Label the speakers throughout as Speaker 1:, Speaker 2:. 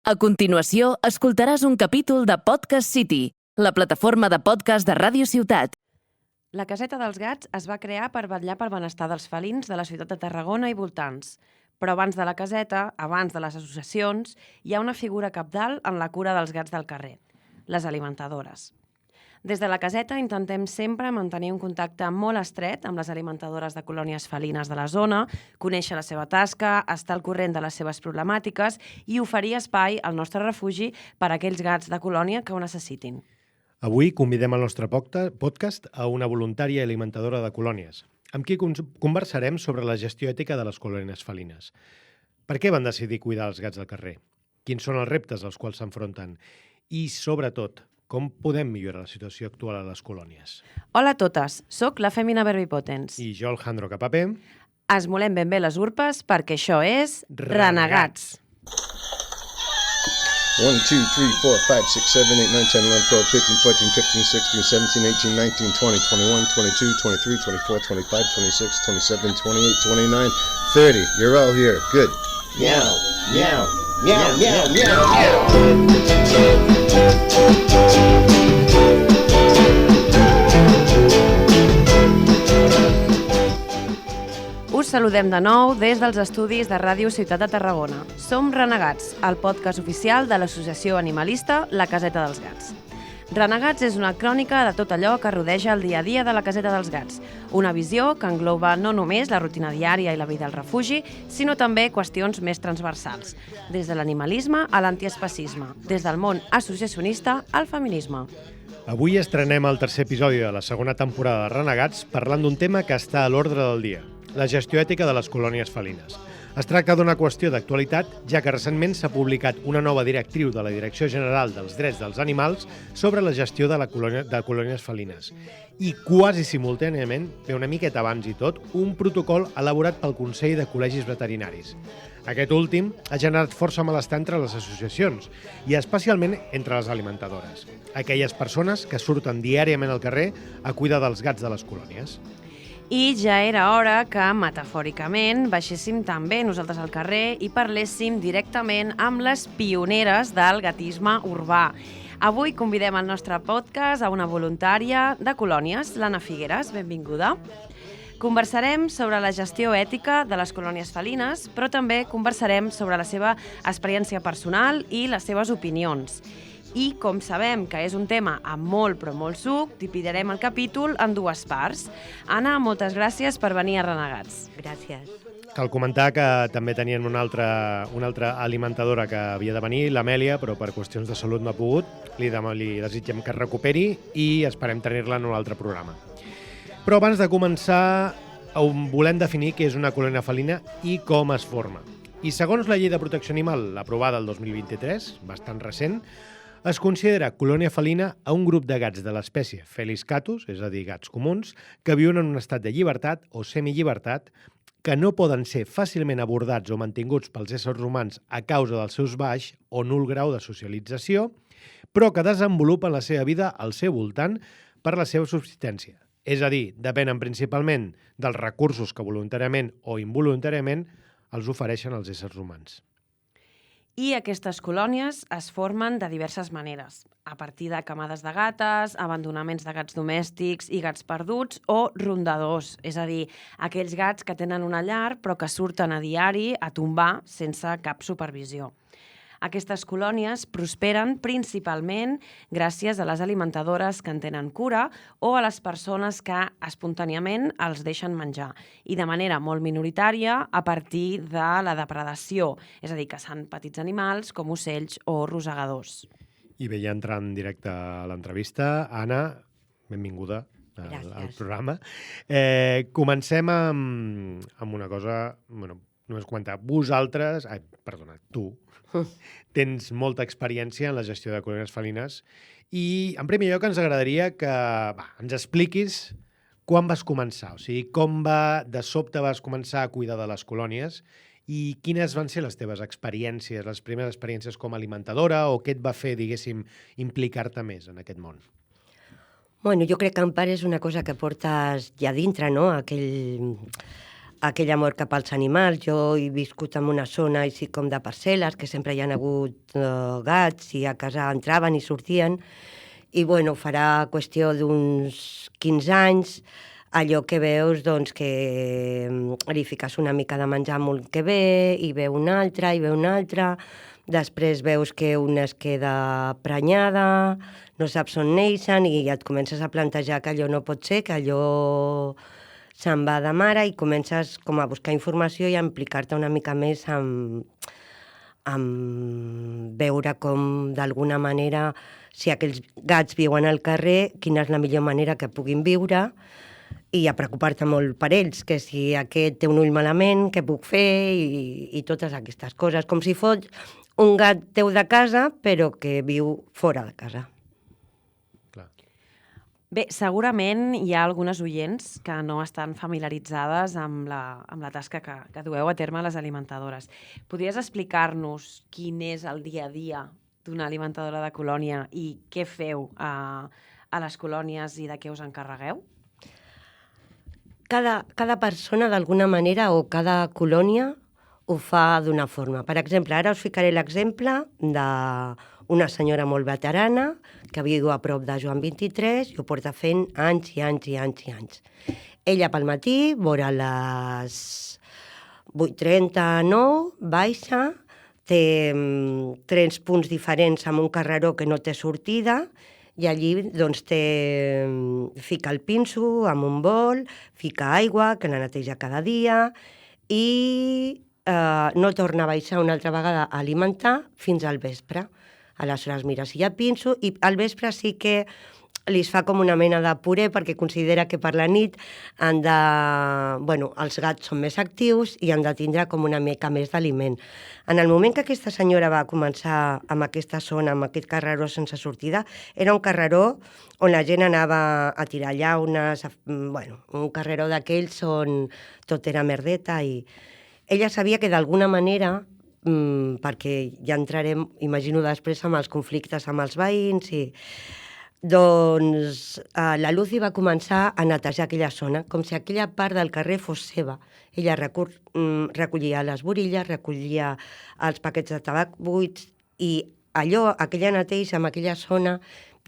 Speaker 1: A continuació, escoltaràs un capítol de Podcast City, la plataforma de podcast de Ràdio Ciutat.
Speaker 2: La Caseta dels Gats es va crear per vetllar pel benestar dels felins de la ciutat de Tarragona i voltants. Però abans de la caseta, abans de les associacions, hi ha una figura cabdal en la cura dels gats del carrer, les alimentadores. Des de la caseta intentem sempre mantenir un contacte molt estret amb les alimentadores de colònies felines de la zona, conèixer la seva tasca, estar al corrent de les seves problemàtiques i oferir espai al nostre refugi per a aquells gats de colònia que ho necessitin.
Speaker 3: Avui convidem al nostre podcast a una voluntària alimentadora de colònies, amb qui conversarem sobre la gestió ètica de les colònies felines. Per què van decidir cuidar els gats del carrer? Quins són els reptes als quals s'enfronten? I, sobretot, com podem millorar la situació actual a les colònies?
Speaker 2: Hola a totes, soc la Fèmina Verbipotens.
Speaker 3: I jo, Alejandro Capapé.
Speaker 2: Esmolem ben bé les urpes perquè això és Renegats.
Speaker 4: 1, 2, 3, 4, 5, 6, 7, 8, 9, 10, 11, 12, 13, 14, 15, 16, 17, 18, 19, 20, 21, 22, 23, 24, 25, 26, 27, 28, 29, 30. You're all here. Good. Meow, meow, meow, meow, meow, meow.
Speaker 2: Us saludem de nou des dels estudis de Ràdio Ciutat de Tarragona. Som Renegats, el podcast oficial de l'associació animalista La Caseta dels Gats. Renegats és una crònica de tot allò que rodeja el dia a dia de la Caseta dels Gats, una visió que engloba no només la rutina diària i la vida al refugi, sinó també qüestions més transversals, des de l'animalisme a l'antiespecisme, des del món associacionista al feminisme.
Speaker 3: Avui estrenem el tercer episodi de la segona temporada de Renegats parlant d'un tema que està a l'ordre del dia, la gestió ètica de les colònies felines. Es tracta d'una qüestió d'actualitat, ja que recentment s'ha publicat una nova directriu de la Direcció General dels Drets dels Animals sobre la gestió de colònies felines. I quasi simultàniament, ve una miqueta abans i tot, un protocol elaborat pel Consell de Col·legis Veterinaris. Aquest últim ha generat força malestar entre les associacions i especialment entre les alimentadores, aquelles persones que surten diàriament al carrer a cuidar dels gats de les colònies.
Speaker 2: I ja era hora que, metafòricament, baixéssim també nosaltres al carrer i parléssim directament amb les pioneres del gatisme urbà. Avui convidem al nostre podcast a una voluntària de colònies, l'Anna Figueres. Benvinguda. Conversarem sobre la gestió ètica de les colònies felines, però també conversarem sobre la seva experiència personal i les seves opinions. I, com sabem que és un tema amb molt però molt suc, dividirem el capítol en dues parts. Anna, moltes gràcies per venir a Renegats.
Speaker 5: Gràcies.
Speaker 3: Cal comentar que també tenien una altra alimentadora que havia de venir, l'Amèlia, però per qüestions de salut no ha pogut. Li desitgem que es recuperi i esperem tenir-la en un altre programa. Però abans de començar, volem definir què és una colònia felina i com es forma. I segons la Llei de Protecció Animal, aprovada el 2023, bastant recent, es considera colònia felina a un grup de gats de l'espècie Felis catus, és a dir, gats comuns, que viuen en un estat de llibertat o semillibertat, que no poden ser fàcilment abordats o mantinguts pels éssers humans a causa dels seus baix o nul grau de socialització, però que desenvolupen la seva vida al seu voltant per la seva subsistència. És a dir, depenen principalment dels recursos que voluntàriament o involuntàriament els ofereixen els éssers humans.
Speaker 2: I aquestes colònies es formen de diverses maneres, a partir de camades de gates, abandonaments de gats domèstics i gats perduts o rondadors, és a dir, aquells gats que tenen una llar però que surten a diari a tombar sense cap supervisió. Aquestes colònies prosperen principalment gràcies a les alimentadores que en tenen cura o a les persones que espontàniament els deixen menjar i de manera molt minoritària a partir de la depredació, és a dir, caçant petits animals com ocells o rosegadors.
Speaker 3: I bé, ja entrant directe a l'entrevista, Anna, benvinguda al programa. Comencem amb una cosa, només comentar. Tu tens molta experiència en la gestió de colònies felines i, en primer lloc, ens agradaria que ens expliquis quan vas començar, o sigui, com de sobte vas començar a cuidar de les colònies i quines van ser les teves experiències, les primeres experiències com a alimentadora o què et va fer, diguéssim, implicar-te més en aquest món?
Speaker 5: Bueno, jo crec que en part és una cosa que portes ja dintre, no? aquell amor cap als animals. Jo he viscut en una zona així com de parcel·les, que sempre hi ha hagut gats i a casa entraven i sortien. I bueno, farà qüestió d'uns 15 anys, allò que veus doncs, que li fiques una mica de menjar molt que ve, i ve una altra, i ve una altra, després veus que una es queda prenyada, no saps on neixen i et comences a plantejar que allò no pot ser, que allò se'n va de mare i comences com a buscar informació i a implicar-te una mica més amb veure com d'alguna manera, si aquells gats viuen al carrer, quina és la millor manera que puguin viure, i a preocupar-te molt per ells, que si aquest té un ull malament, què puc fer, i totes aquestes coses, com si fos un gat teu de casa, però que viu fora de casa.
Speaker 3: Clar.
Speaker 2: Bé, segurament hi ha algunes oients que no estan familiaritzades amb la tasca que dueu a terme a les alimentadores. Podries explicar-nos quin és el dia a dia d'una alimentadora de colònia i què feu a les colònies i de què us encarregueu?
Speaker 5: Cada persona, d'alguna manera, o cada colònia ho fa d'una forma. Per exemple, ara us ficaré l'exemple d'una senyora molt veterana que viu a prop de Joan 23 i ho porta fent anys i anys i anys i anys. Ella pel matí, vora les 8:39, baixa, té 3 punts diferents amb un carreró que no té sortida, i allí doncs, fica el pinso amb un bol, fica aigua, que la neteja cada dia, i no torna a baixar una altra vegada a alimentar fins al vespre. Aleshores mira si hi ha pinso, i al vespre sí que li fa com una mena de puré perquè considera que per la nit els gats són més actius i han de tindre com una mica més d'aliment. En el moment que aquesta senyora va començar amb aquesta zona, amb aquest carreró sense sortida, era un carreró on la gent anava a tirar llaunes, un carreró d'aquells on tot era merdeta, i ella sabia que d'alguna manera, perquè ja entrarem, imagino després, amb els conflictes amb els veïns, doncs la Lucy va començar a netejar aquella zona, com si aquella part del carrer fos seva. Ella recollia les borilles, recollia els paquets de tabac buits, i aquella neteja amb aquella zona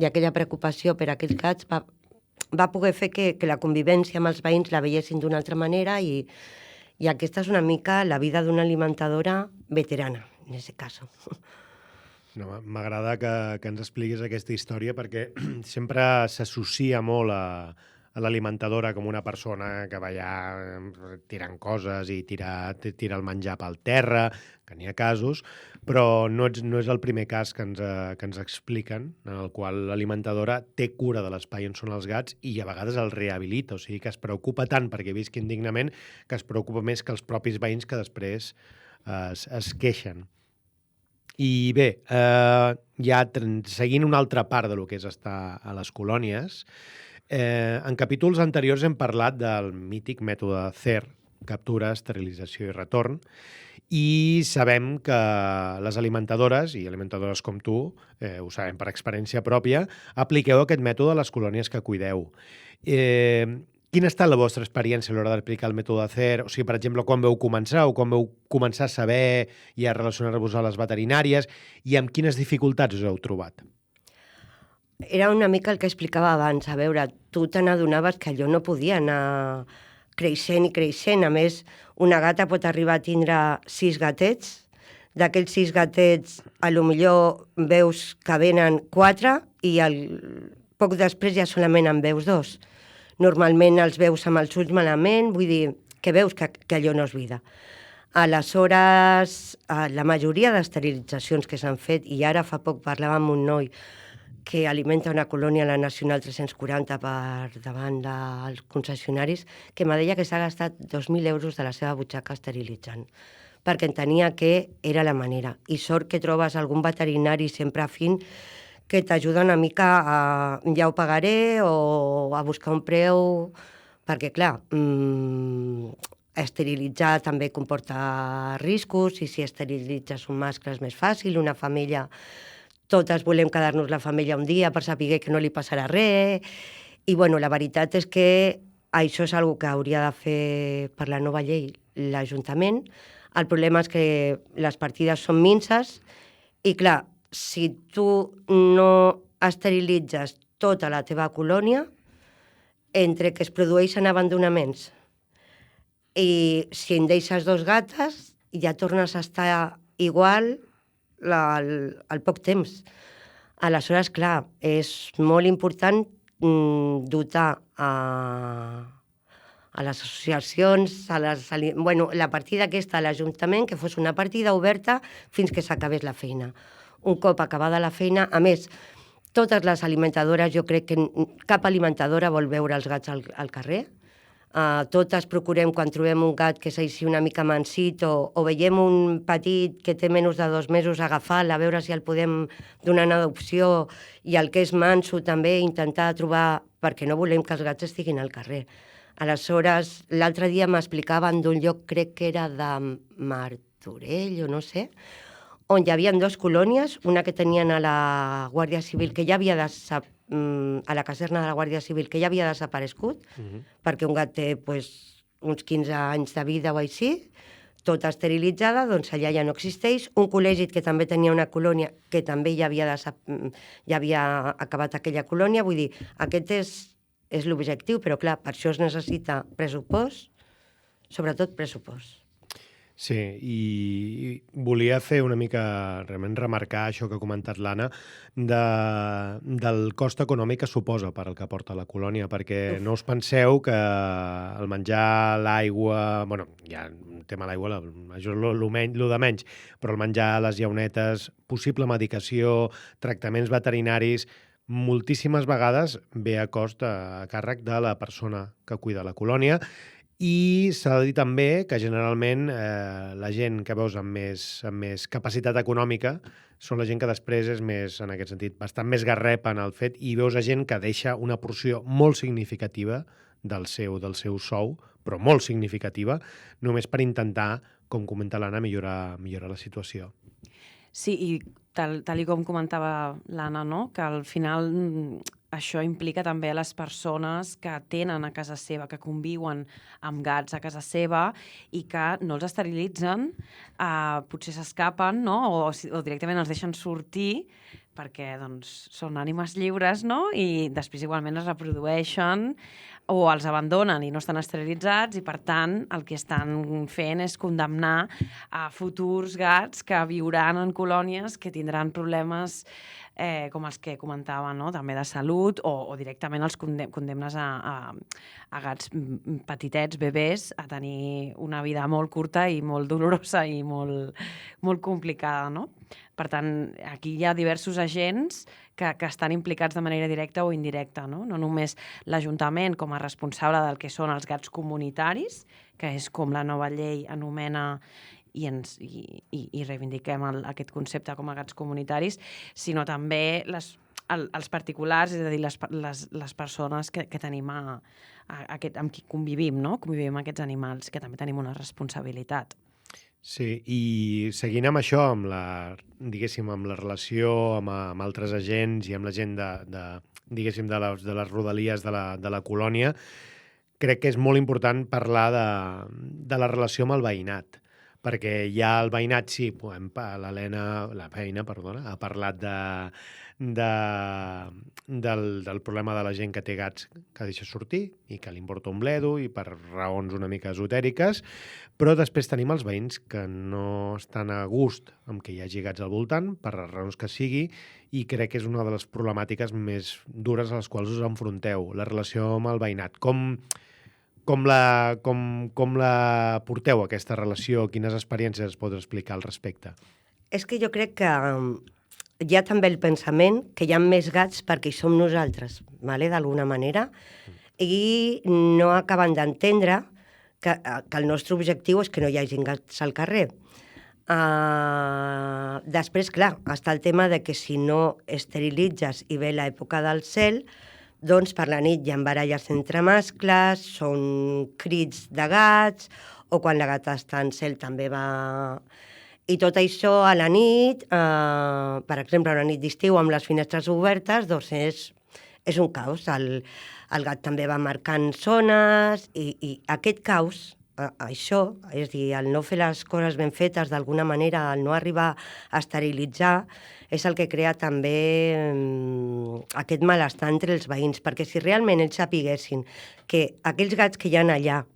Speaker 5: i aquella preocupació per aquells gats va poder fer que la convivència amb els veïns la veiessin d'una altra manera, i aquesta és una mica la vida d'una alimentadora veterana, en aquest cas.
Speaker 3: No, m'agrada que ens expliquis aquesta història perquè sempre s'associa molt a l'alimentadora com una persona que va allà tirant coses i tira el menjar pel terra, que n'hi ha casos, però no és el primer cas que ens expliquen, en el qual l'alimentadora té cura de l'espai on són els gats i a vegades el rehabilita, o sigui que es preocupa tant perquè visquin dignament que es preocupa més que els propis veïns que després es queixen. I bé, ja seguint una altra part del que és estar a les colònies, en capítols anteriors hem parlat del mític mètode CER, captura, esterilització i retorn, i sabem que les alimentadores, i alimentadores com tu, ho sabem per experiència pròpia, apliqueu aquest mètode a les colònies que cuideu. Quina ha estat la vostra experiència a l'hora d'aplicar el mètode CER? O sigui, per exemple, quan vau començar a saber i a relacionar-vos a les veterinàries, i amb quines dificultats us heu trobat?
Speaker 5: Era una mica el que explicava abans. A veure, tu te n'adonaves que allò no podia anar creixent i creixent. A més, una gata pot arribar a tindre 6 gatets. D'aquells 6 gatets, potser veus que venen 4 i poc després ja solament en veus 2. Normalment els veus amb els ulls malament, vull dir que veus que allò no és vida. Aleshores, la majoria d'esterilitzacions que s'han fet, i ara fa poc parlava amb un noi que alimenta una colònia a la Nacional 340 per davant dels concessionaris, que me deia que s'ha gastat 2.000 euros de la seva butxaca esterilitzant, perquè entenia que era la manera. I sort que trobes algun veterinari sempre fin que t'ajuda una mica a ja ho pagaré o a buscar un preu, perquè clar, esterilitzar també comporta riscos, i si esterilitzes un mascle és més fàcil, una femella, totes volem quedar-nos la femella un dia per saber que no li passarà res, i bueno, la veritat és que això és una que hauria de fer per la nova llei l'Ajuntament. El problema és que les partides són minces i, clar, si tu no esterilitzes tota la teva colònia, entre que es produeixen abandonaments i si en deixes 2 gates, ja tornes a estar igual al poc temps. Aleshores, clar, és molt important dotar a les associacions, la partida aquesta a l'Ajuntament, que fos una partida oberta fins que s'acabés la feina. Un cop acabada la feina, a més, totes les alimentadores, jo crec que cap alimentadora vol veure els gats al carrer. Totes procurem, quan trobem un gat que és així una mica mansit o veiem un petit que té menys de 2 mesos, agafar-lo, a veure si el podem donar en adopció, i el que és manso també intentar trobar, perquè no volem que els gats estiguin al carrer. Aleshores, l'altre dia m'explicaven d'un lloc, crec que era de Martorell o no sé, on hi havia 2 colònies, una que tenien a la Guàrdia Civil, que ja havia a la caserna de la Guàrdia Civil, que ja havia desaparegut, perquè un gat té uns 15 anys de vida o així, tota esterilitzada, doncs allà ja no existeix. Un col·legi que també tenia una colònia, que també ja havia acabat aquella colònia. Vull dir, aquest és l'objectiu, però clar, per això es necessita pressupost, sobretot pressupost.
Speaker 3: Sí, i volia fer una mica, realment remarcar això que ha comentat l'Anna, del cost econòmic que suposa per al que porta la colònia, perquè no us penseu que el menjar, l'aigua... Bueno, ja el tema de l'aigua, això és el de menys, però el menjar, les llaunetes, possible medicació, tractaments veterinaris, moltíssimes vegades ve a cost a càrrec de la persona que cuida la colònia. I s'ha de dir també que generalment la gent que veus amb més capacitat econòmica són la gent que després és més, en aquest sentit, bastant més garrepa en el fet, i veus a gent que deixa una porció molt significativa del seu sou, però molt significativa, només per intentar, com comenta l'Anna, millorar la situació.
Speaker 2: Sí, i tal com comentava l'Anna, no? Que al final això implica també a les persones que tenen a casa seva, que conviuen amb gats a casa seva i que no els esterilitzen, potser s'escapen, no? O directament els deixen sortir perquè doncs, són ànimes lliures, no? I després igualment es reprodueixen o els abandonen i no estan esterilitzats, i per tant el que estan fent és condemnar a futurs gats que viuran en colònies que tindran problemes com els que comentava, no? També de salut, o directament els condemnes a gats petitets, bebès, a tenir una vida molt curta i molt dolorosa i molt complicada, no? Per tant, aquí hi ha diversos agents que estan implicats de manera directa o indirecta, no? No només l'Ajuntament com a responsable del que són els gats comunitaris, que és com la nova llei anomena i reivindiquem aquest concepte com a gats comunitaris, sinó també els particulars, és a dir, les persones que tenim amb qui convivim, no? Convivim amb aquests animals, que també tenim una responsabilitat.
Speaker 3: Sí, i seguint amb això, amb la relació amb altres agents i amb la gent de les rodalies de la colònia, crec que és molt important parlar de la relació amb el veïnat, perquè ja el veïnat, sí, la Feina ha parlat del problema de la gent que té gats que deixa sortir i que li importa un bledo i per raons una mica esotèriques, però després tenim els veïns que no estan a gust amb que hi hagi gats al voltant, per les raons que sigui, i crec que és una de les problemàtiques més dures a les quals us enfronteu, la relació amb el veïnat. Com la porteu, aquesta relació? Quines experiències es pot explicar al respecte?
Speaker 5: És que jo crec que hi ha també el pensament que hi ha més gats perquè hi som nosaltres, d'alguna manera, i no acaben d'entendre que el nostre objectiu és que no hi hagi gats al carrer. Després, clar, està el tema de que si no esterilitzes i ve l'època del cel, doncs per la nit hi ha baralles entre mascles, són crits de gats, o quan la gata està en cel també va... I tot això a la nit, per exemple, a la nit d'estiu amb les finestres obertes, doncs és un caos. El gat també va marcant zones i aquest caos, això, és a dir, el no fer les coses ben fetes d'alguna manera, el no arribar a esterilitzar, és el que crea també aquest malestar entre els veïns, perquè si realment ells sapiguessin que aquells gats que hi ha allà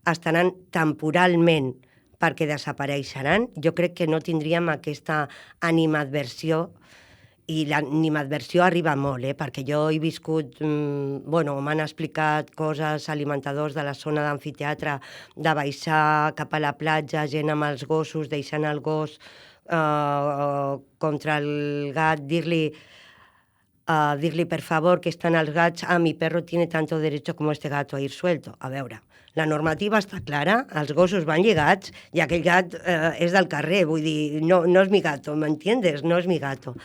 Speaker 5: estaran temporalment perquè desapareixeran, jo crec que no tindríem aquesta animadversió, i l'animadversió arriba molt, perquè jo he viscut, m'han explicat coses, alimentadors de la zona d'amfiteatre, de baixar cap a la platja, gent amb els gossos, deixant el gos contra el gat, dir-li per favor que están els gats, mi perro tiene tanto derecho como este gato a ir suelto. A veure, la normativa està clara, els gossos van lligats i aquell gat és del carrer, vull dir, no és mi gato, m'entiendes? No és mi gato.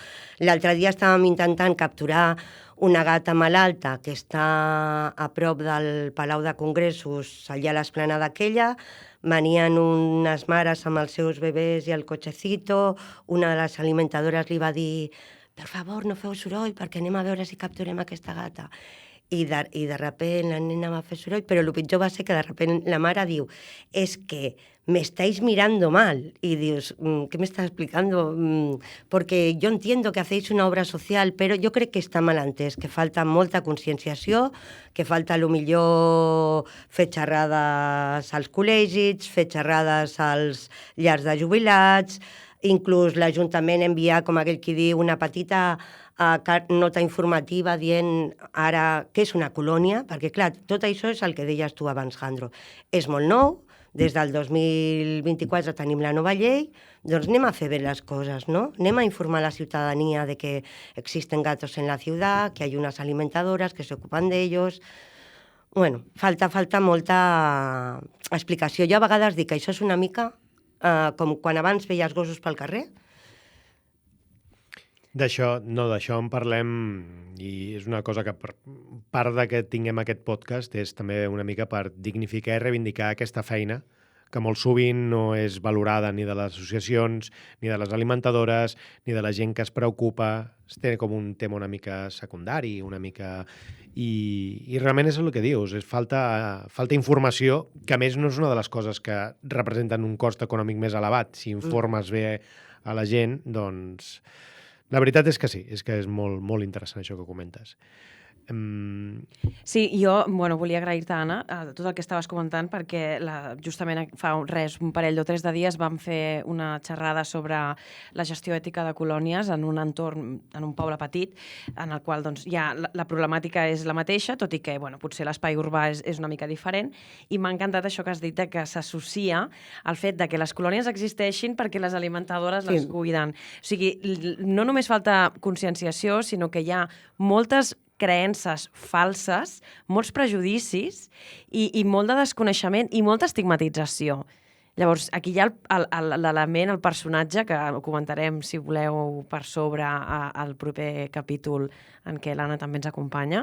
Speaker 5: L'altre dia estàvem intentant capturar una gata malalta que està a prop del Palau de Congressos, allà a l'esplanada aquella, venien unes mares amb els seus bebès i el cotxecito, una de les alimentadores li va dir per favor, no feu soroll perquè anem a veure si capturem aquesta gata. I de repente la nena va fer soroll, però el pitjor va ser que de repente la mare diu es que me estáis mirando mal. Y dius, ¿qué me estás explicando? Porque yo entiendo que hacéis una obra social, però jo crec que està mal entès, que falta molta conscienciació, que falta millor fer xerrades als col·legis, fer xerrades als llars de jubilats, inclús l'Ajuntament enviar, com aquell qui diu, una petita nota informativa dient ara què és una colònia, perquè clar, tot això és el que deies tu abans, Jandro. És molt nou, des del 2024 tenim la nova llei, doncs anem a fer bé les coses, no? Anem a informar a la ciutadania de que existen gatos en la ciutat, que hay unas alimentadoras que se ocupan de ellos. Bueno, falta molta explicació. Jo a vegades dic que això és una mica com quan abans veies gossos pel carrer.
Speaker 3: D'això en parlem i és una cosa que per part de que tinguem aquest podcast és també una mica per dignificar i reivindicar aquesta feina que molt sovint no és valorada ni de les associacions, ni de les alimentadores, ni de la gent que es preocupa. Es té com un tema una mica secundari, una mica... I realment és el que dius, és falta informació, que a més no és una de les coses que representen un cost econòmic més elevat. Si informes bé a la gent, doncs... La veritat és que sí, és que és molt, molt interessant això que comentes.
Speaker 2: Sí, jo volia agrair-te, Anna, tot el que estaves comentant, perquè justament fa un parell o 3 de dies vam fer una xerrada sobre la gestió ètica de colònies en un entorn, en un poble petit, en el qual ja la problemàtica és la mateixa, tot i que potser l'espai urbà és una mica diferent, i m'ha encantat això que has dit, que s'associa al fet de que les colònies existeixin perquè les alimentadores les cuiden. O sigui, no només falta conscienciació, sinó que hi ha moltes creences falses, molts prejudicis i molt de desconeixement i molta estigmatització. Llavors, aquí hi ha l'element, el personatge, que ho comentarem, si voleu, per sobre al proper capítol en què l'Anna també ens acompanya,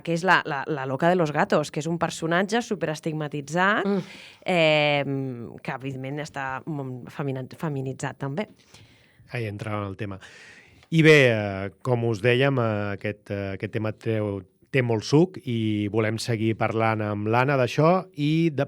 Speaker 2: que és la loca de los gatos, que és un personatge superestigmatitzat, que evidentment està feminitzat també.
Speaker 3: Ahí entrava en el tema. I bé, com us dèiem, aquest tema té molt suc i volem seguir parlant amb l'Anna d'això,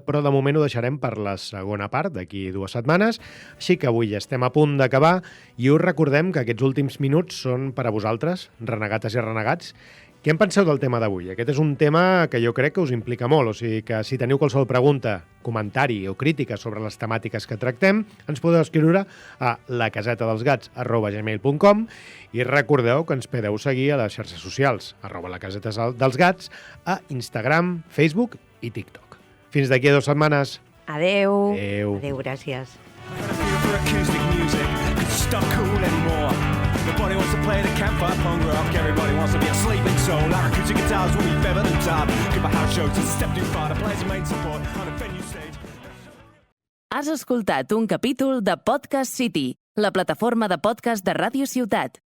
Speaker 3: però de moment ho deixarem per la segona part, d'aquí 2 setmanes. Així que avui ja estem a punt d'acabar i us recordem que aquests últims minuts són per a vosaltres, renegates i renegats. Què en penseu del tema d'avui? Aquest és un tema que jo crec que us implica molt, o sigui que si teniu qualsevol pregunta, comentari o crítica sobre les temàtiques que tractem, ens podeu escriure a lacasetadelsgats@gmail.com i recordeu que ens podeu seguir a les xarxes socials, @lacasetadelsgats, a Instagram, Facebook i TikTok. Fins d'aquí a 2 setmanes.
Speaker 2: Adeu.
Speaker 5: Adeu, gràcies.
Speaker 6: Nobody wants to play the campfire punk rock. Everybody wants to be a sleeping soul. Our acoustic guitars will be feathered and top. Give a house show to the step too far. The players main support on a venue stage.
Speaker 1: Has escoltat un capítol de Podcast City, la plataforma de podcast de Ràdio Ciutat.